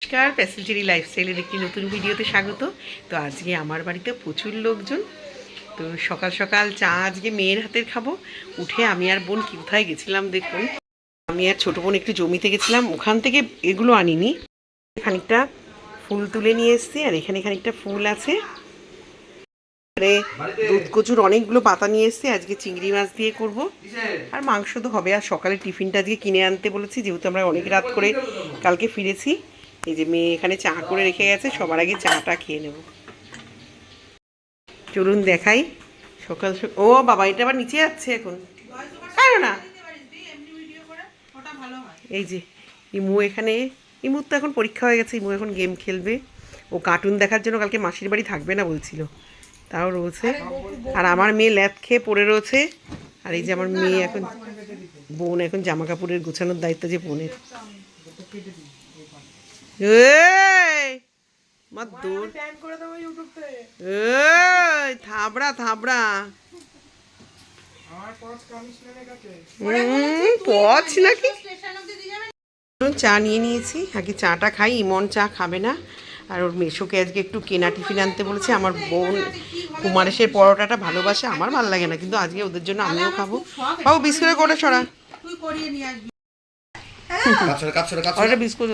নমস্কার, প্যাসেলচেরি লাইফস্টাইলের একটি নতুন ভিডিওতে স্বাগত। তো আজকে আমার বাড়িতে প্রচুর লোকজন। তো সকাল সকাল চা আজকে মেয়ের হাতের খাবো। উঠে আমি আর বোন কোথায় গেছিলাম দেখুন। আমি আর ছোটো বোন একটু জমিতে গেছিলাম, ওখান থেকে এগুলো আনিনি, খানিকটা ফুল তুলে নিয়ে এসেছি। আর এখানে খানিকটা ফুল আছে, দুধ কচুর অনেকগুলো পাতা নিয়ে এসেছি। আজকে চিংড়ি মাছ দিয়ে করব, আর মাংস তো হবে। আর সকালে টিফিনটা আজকে কিনে আনতে বলেছি, যেহেতু আমরা অনেক রাত করে কালকে ফিরেছি। এই যে মেয়ে এখানে চা করে রেখে গেছে, সবার আগে চাটা খেয়ে নেব। চলুন দেখাই সকাল সকাল। ও বাবা, এটা আবার নিচে যাচ্ছে এখন, না। এই যে ইমু এখানে, ইমুর তো এখন পরীক্ষা হয়ে গেছে, ইমু এখন গেম খেলবে। ও কার্টুন দেখার জন্য কালকে মাসির বাড়ি থাকবে না বলছিল, তাও রয়েছে। আর আমার মেয়ে ল্যাপ খেয়ে পড়ে রয়েছে। আর এই যে আমার মেয়ে এখন, বোন এখন জামা কাপড়ের গোছানোর দায়িত্ব যে বোনের। থাবড়া থাবড়া পচ নাকি। চা নিয়ে নিয়েছি, আগে চাটা খাই। ইমন চা খাবে না, আর ওর মেশোকে আজকে একটু কেনা টিফিন আনতে বলেছে। আমার বোন কুমারেশের পরোটাটা ভালোবাসে, আমার ভালো লাগে না, কিন্তু আজকে ওদের জন্য আমিও খাবো। বাবু বিস্কুটের কোটা ছড়া, বিস্কুট।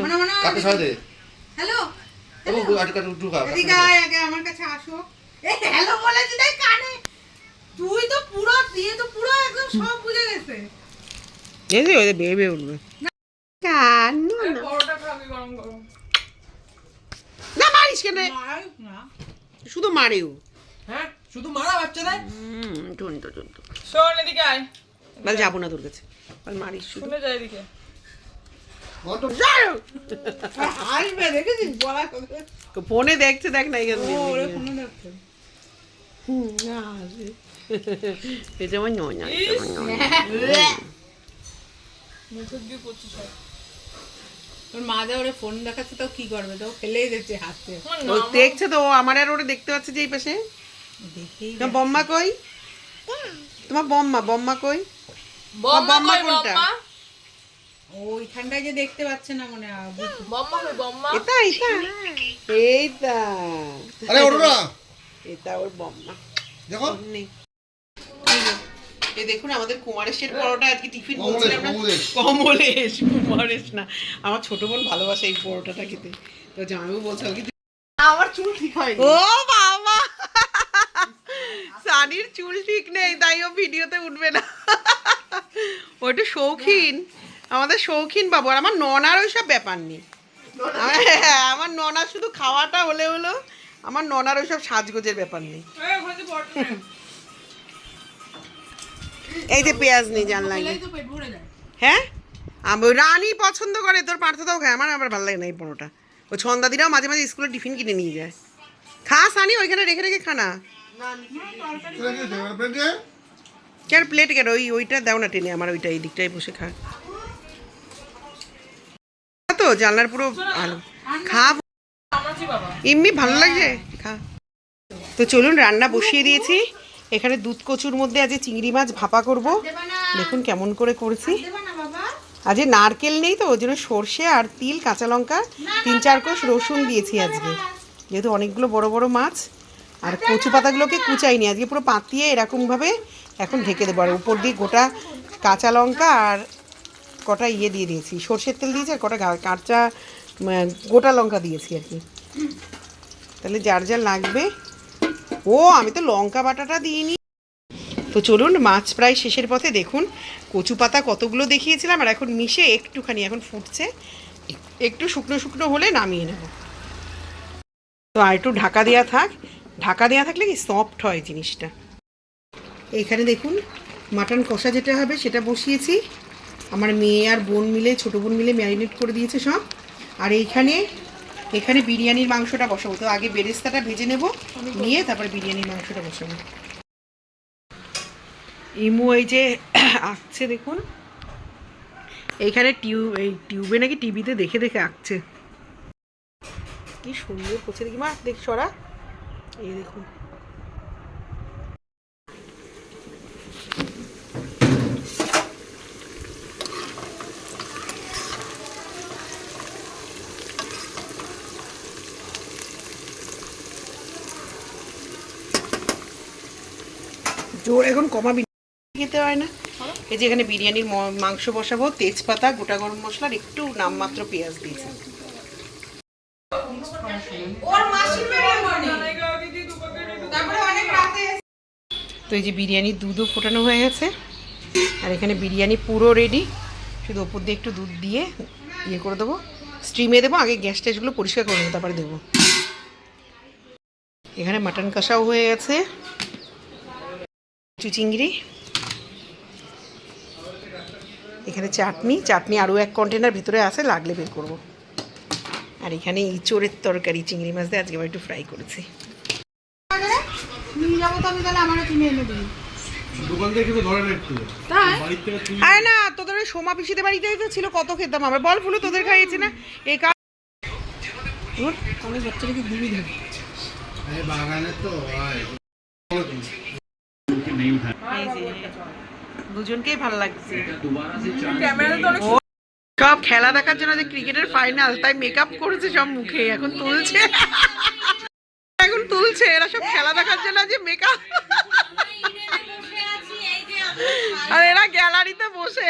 বেবে উঠবে না, মারিস কেন? শুধু মারেও, হ্যাঁ শুধু মারা বাচ্চা নাই। টুনটু টুনটু শোন এদিকে আয়। বল যাবো না তোর কাছে, বল মারিস শুধু। শুনে যাই এদিকে। আসবে দেখেছিস, বলা ফোনে দেখছে, দেখ না এখান থেকে। এটা আমার নয়, ওর মা যা ওরে ফোন দেখাচ্ছে, তো কি করবে, তো ফেলেই দিচ্ছে হাতে। ও দেখছে তো, আমার আর ওরে দেখতে পাচ্ছে যে এই পাশে। তোমার বম্মা কই? তোমার বম্মা, বম্মা কই? বম্মা কোনটা? ওইখানটায় যে দেখতে পাচ্ছে না মনে হয়। বম্মা কই বম্মা? এটা এটা এইটা, আরে ওঠো না, এটা ওর বম্মা। দেখো এই দেখুন আমাদের কুমারেশের পরোটা আজকে টিফিন কমলেশ, বলছিলাম না। কমলেশ। কমলেশ, কুমারেশ না। আমার ছোট বোন ভালোবাসে এই পরোটাটা খেতে। তো জামাইবাবু বলছে আমার চুল ঠিক হয়। ও বাবা, সানির চুল ঠিক নেই, তাই ও ভিডিওতে উঠবে না। ও একটু শৌখিন, আমাদের শৌখিন বাবু। আর আমার ননার ওইসব ব্যাপার নেই। আমার ননার শুধু খাওয়াটা হলে হলো, আমার ননার ওইসব সাজগোজের ব্যাপার নেই। এই যে পেঁয়াজ নেই জানলাম। হ্যাঁ, আমি রানী পছন্দ করে, তোর পার্থদাও খায়, আমার আবার ভালো লাগে না এই পরোটা। ও ছন্দাদিরাও মাঝে মাঝে স্কুলে টিফিন কিনে নিয়ে যায়। খা সানি, ওইখানে রেখে রেখে খানা। কেন প্লেট কেন? ওইটা দাও না টেনে, আমার ওইটা এই দিকটাই বসে খা। তো জানলার পুরো আলো খা, এমনি ভালো লাগছে, খা। তো চলুন, রান্না বসিয়ে দিয়েছি। এখানে দুধ কচুর মধ্যে আজকে চিংড়ি মাছ ভাপা করব। দেখুন কেমন করে করেছি। আজকে নারকেল নেই তো, ওই জন্য সর্ষে আর তিল, কাঁচা লঙ্কা, 3-4 কোষ রসুন দিয়েছি আজকে, যেহেতু অনেকগুলো বড় বড় মাছ। আর কচু পাতাগুলোকে কুচাইনি, আজকে পুরো পাতিয়ে এরকমভাবে এখন ঢেকে দেবো। আর উপর দিয়ে গোটা কাঁচা লঙ্কা আর কটা দিয়ে দিয়েছি, সর্ষের তেল দিয়েছি, আর কটা কাঁচা গোটা লঙ্কা দিয়েছি আর কি। তাহলে যার যা লাগবে। ও আমি তো লঙ্কা বাটাটা দিইনি। তো চলুন, মাছ প্রায় শেষের পথে। দেখুন কচু পাতা কতগুলো দেখিয়েছিলাম, আর এখন মিশে একটুখানি এখন ফুটছে, একটু শুকনো শুকনো হলে নামিয়ে নেব। তো আর একটু ঢাকা দেওয়া থাক, ঢাকা দেওয়া থাকলে কি সফট হয় জিনিসটা। এইখানে দেখুন মাটন কষা যেটা হবে সেটা বসিয়েছি। আমার মেয়ে আর বোন মিলে, ছোটো বোন মিলে ম্যারিনেট করে দিয়েছে সব। আর এখানে বিরিয়ানির মাংসটা বসাবো। তো আগে বেরেস্তাটা ভেজে নেব, নিয়ে তারপরে বিরিয়ানির মাংসটা বসাবো। ইমু এই যে আঁকছে দেখুন, এইখানে এই টিউবে নাকি টিভিতে দেখে দেখে আঁকছে। কি সুন্দর করছে দেখি মা, দেখ সরা, এই দেখুন। জোর এখন কমা বিরিয়ানি খেতে হয় না। এই যে এখানে বিরিয়ানির মাংস বসাবো, তেজপাতা, গোটা গরম মশলা আর একটু নামমাত্র পেঁয়াজ দিয়েছি। তো এই যে বিরিয়ানির দুধও ফোটানো হয়ে গেছে, আর এখানে বিরিয়ানি পুরো রেডি, শুধু ওপর দিয়ে একটু দুধ দিয়ে ইয়ে করে দেবো, স্টিমে দেবো। আগে গ্যাস ট্যাসগুলো পরিষ্কার করে নেবো, তারপরে দেবো। এখানে মাটন কষাও হয়ে গেছে, চিংড়ি, এখানে চাটনি আরও এক কন্টেনার ভিতরে আছে, লাগলে বের করবো। আর এখানে ইঁচড়ের তরকারি, চিংড়ি মাছ দিয়ে আজকে একটু ফ্রাই করেছি। নিয়ে যাবো তো আমি, তাহলে আমারও কিনে এনে দিই। দোকান থেকে তো ধরে না একটু তাই বাড়ির থেকে তুই আরে না, তোদের ওই সোমা পিসিদের বাড়িতে তো ছিল, কত খেতাম আমরা, বল ফুলু তোদের খাইয়েছি না এই আমি বাচ্চাটাকে দিবি না। বাগানে তো দুজনকেই ভালো লাগছে। ক্যামেরা তো অনেক সব খেলা দেখার জন্য, যে ক্রিকেটের ফাইনাল, তাই মেকআপ করেছে সব মুখে, এখন তুলছে এরা সব খেলা দেখার জন্য যে মেকআপ, আর এরা গ্যালারিতে বসে